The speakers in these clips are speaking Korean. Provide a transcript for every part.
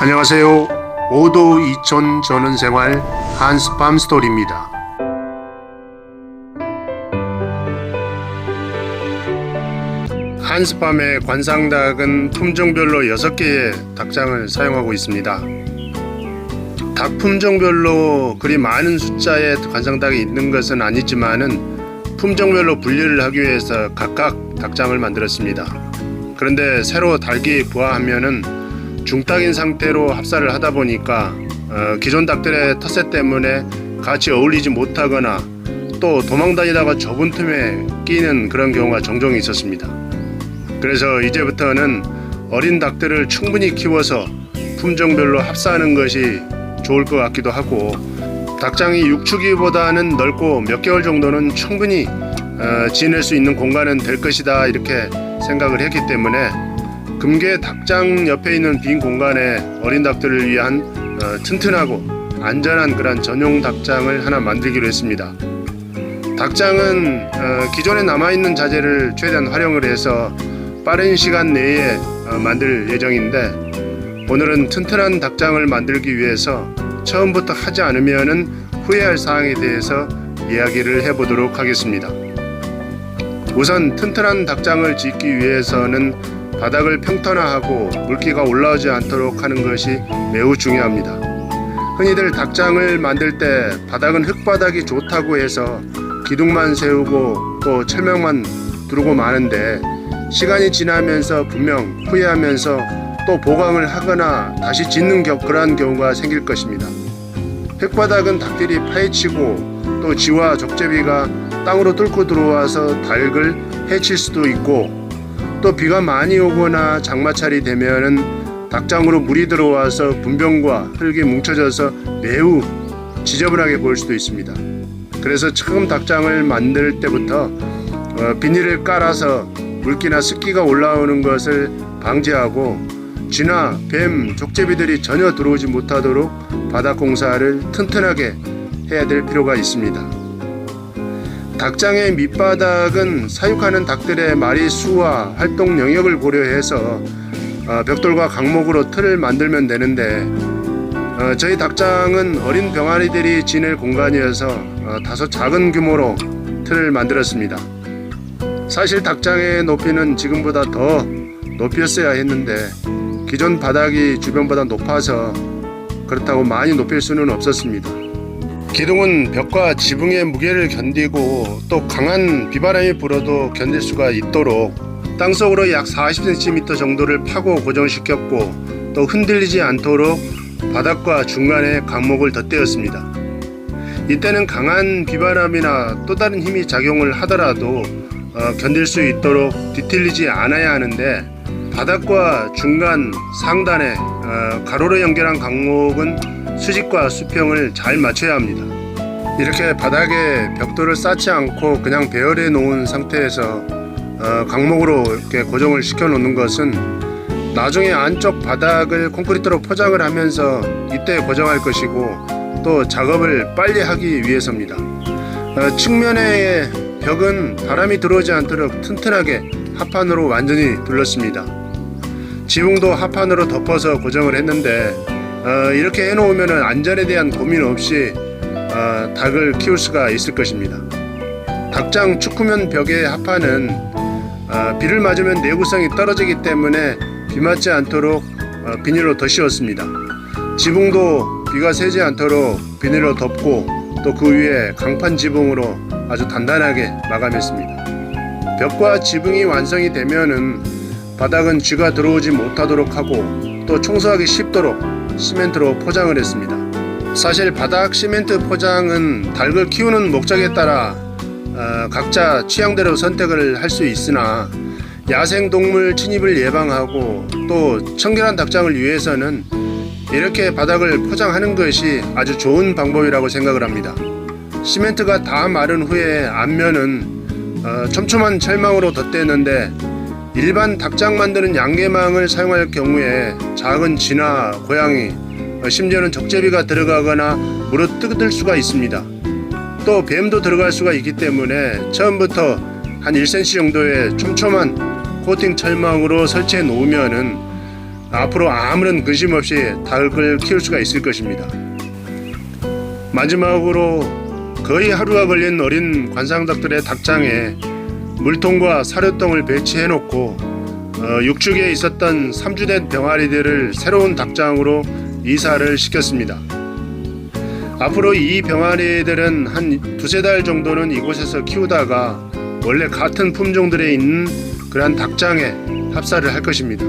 안녕하세요. 5도 이촌 전원생활 한스팜 스토리입니다. 한스팜의 관상닭은 품종별로 6개의 닭장을 사용하고 있습니다. 닭 품종별로 그리 많은 숫자의 관상닭이 있는 것은 아니지만은 품종별로 분류를 하기 위해서 각각 닭장을 만들었습니다. 그런데 새로 닭이 부화하면은 중닭인 상태로 합사를 하다 보니까 기존 닭들의 텃세 때문에 같이 어울리지 못하거나 또 도망다니다가 좁은 틈에 끼는 그런 경우가 종종 있었습니다. 그래서 이제부터는 어린 닭들을 충분히 키워서 품종별로 합사하는 것이 좋을 것 같기도 하고, 닭장이 육축이보다는 넓고 몇 개월 정도는 충분히 지낼 수 있는 공간은 될 것이다, 이렇게 생각을 했기 때문에 금계 닭장 옆에 있는 빈 공간에 어린 닭들을 위한 튼튼하고 안전한 그런 전용 닭장을 하나 만들기로 했습니다. 닭장은 기존에 남아있는 자재를 최대한 활용을 해서 빠른 시간 내에 만들 예정인데, 오늘은 튼튼한 닭장을 만들기 위해서 처음부터 하지 않으면 후회할 사항에 대해서 이야기를 해보도록 하겠습니다. 우선 튼튼한 닭장을 짓기 위해서는 바닥을 평탄화하고 물기가 올라오지 않도록 하는 것이 매우 중요합니다. 흔히들 닭장을 만들 때 바닥은 흙바닥이 좋다고 해서 기둥만 세우고 또 철망만 두르고 마는데, 시간이 지나면서 분명 후회하면서 또 보강을 하거나 다시 짓는 그러한 경우가 생길 것입니다. 흙바닥은 닭들이 파헤치고 또 쥐와 족제비가 땅으로 뚫고 들어와서 닭을 해칠 수도 있고, 또 비가 많이 오거나 장마철이 되면은 닭장으로 물이 들어와서 분변과 흙이 뭉쳐져서 매우 지저분하게 보일 수도 있습니다. 그래서 처음 닭장을 만들 때부터 비닐을 깔아서 물기나 습기가 올라오는 것을 방지하고 쥐나 뱀, 족제비들이 전혀 들어오지 못하도록 바닥 공사를 튼튼하게 해야 될 필요가 있습니다. 닭장의 밑바닥은 사육하는 닭들의 마리 수와 활동 영역을 고려해서 벽돌과 강목으로 틀을 만들면 되는데, 저희 닭장은 어린 병아리들이 지낼 공간이어서 다소 작은 규모로 틀을 만들었습니다. 사실 닭장의 높이는 지금보다 더 높였어야 했는데 기존 바닥이 주변보다 높아서 그렇다고 많이 높일 수는 없었습니다. 기둥은 벽과 지붕의 무게를 견디고 또 강한 비바람이 불어도 견딜 수가 있도록 땅속으로 약 40cm 정도를 파고 고정시켰고, 또 흔들리지 않도록 바닥과 중간에 강목을 덧대었습니다. 이때는 강한 비바람이나 또 다른 힘이 작용을 하더라도 견딜 수 있도록 뒤틀리지 않아야 하는데, 바닥과 중간 상단에 가로로 연결한 강목은 수직과 수평을 잘 맞춰야 합니다. 이렇게 바닥에 벽돌을 쌓지 않고 그냥 배열해 놓은 상태에서 강목으로 이렇게 고정을 시켜 놓는 것은 나중에 안쪽 바닥을 콘크리트로 포장을 하면서 이때 고정할 것이고, 또 작업을 빨리 하기 위해서입니다. 측면의 벽은 바람이 들어오지 않도록 튼튼하게 합판으로 완전히 둘렀습니다. 지붕도 합판으로 덮어서 고정을 했는데, 이렇게 해놓으면 안전에 대한 고민 없이 닭을 키울 수가 있을 것입니다. 닭장 축구면 벽의 합판은 비를 맞으면 내구성이 떨어지기 때문에 비 맞지 않도록 비닐로 덧씌웠습니다. 지붕도 비가 새지 않도록 비닐로 덮고 또 그 위에 강판 지붕으로 아주 단단하게 마감했습니다. 벽과 지붕이 완성이 되면은 바닥은 쥐가 들어오지 못하도록 하고 또 청소하기 쉽도록 시멘트로 포장을 했습니다. 사실 바닥 시멘트 포장은 닭을 키우는 목적에 따라 각자 취향대로 선택을 할 수 있으나, 야생동물 침입을 예방하고 또 청결한 닭장을 위해서는 이렇게 바닥을 포장하는 것이 아주 좋은 방법이라고 생각을 합니다. 시멘트가 다 마른 후에 앞면은 촘촘한 철망으로 덧대는데, 일반 닭장 만드는 양계망을 사용할 경우에 작은 쥐나 고양이, 심지어는 족제비가 들어가거나 물어 뜯을 수가 있습니다. 또 뱀도 들어갈 수가 있기 때문에 처음부터 한 1cm 정도의 촘촘한 코팅 철망으로 설치해 놓으면은 앞으로 아무런 근심 없이 닭을 키울 수가 있을 것입니다. 마지막으로 거의 하루가 걸린 어린 관상닭들의 닭장에 물통과 사료통을 배치해 놓고 육축에 있었던 3주 된 병아리들을 새로운 닭장으로 이사를 시켰습니다. 앞으로 이 병아리들은 한 두세 달 정도는 이곳에서 키우다가 원래 같은 품종들에 있는 그러한 닭장에 합사를 할 것입니다.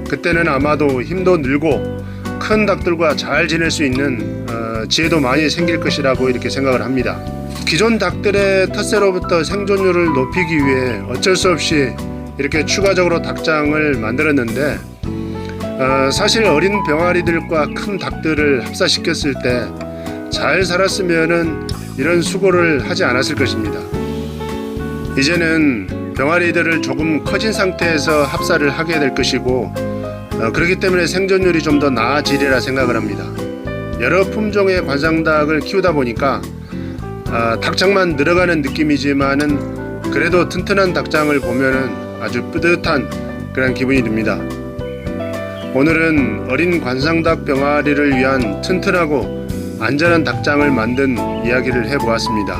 그때는 아마도 힘도 늘고 큰 닭들과 잘 지낼 수 있는 지혜도 많이 생길 것이라고 이렇게 생각을 합니다. 기존 닭들의 텃새로부터 생존율을 높이기 위해 어쩔 수 없이 이렇게 추가적으로 닭장을 만들었는데 사실 어린 병아리들과 큰 닭들을 합사시켰을 때 잘 살았으면은 이런 수고를 하지 않았을 것입니다. 이제는 병아리들을 조금 커진 상태에서 합사를 하게 될 것이고 그렇기 때문에 생존율이 좀 더 나아지리라 생각을 합니다. 여러 품종의 관상닭을 키우다 보니까 닭장만 늘어가는 느낌이지만은 그래도 튼튼한 닭장을 보면은 아주 뿌듯한 그런 기분이 듭니다. 오늘은 어린 관상닭 병아리를 위한 튼튼하고 안전한 닭장을 만든 이야기를 해보았습니다.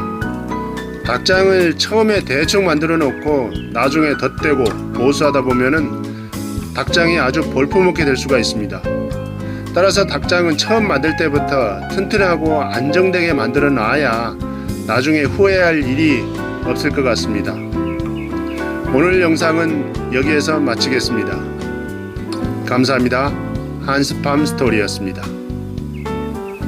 닭장을 처음에 대충 만들어 놓고 나중에 덧대고 보수하다 보면은 닭장이 아주 볼품없게 될 수가 있습니다. 따라서 닭장은 처음 만들 때부터 튼튼하고 안정되게 만들어 놔야 나중에 후회할 일이 없을 것 같습니다. 오늘 영상은 여기에서 마치겠습니다. 감사합니다. 한스팜 스토리였습니다.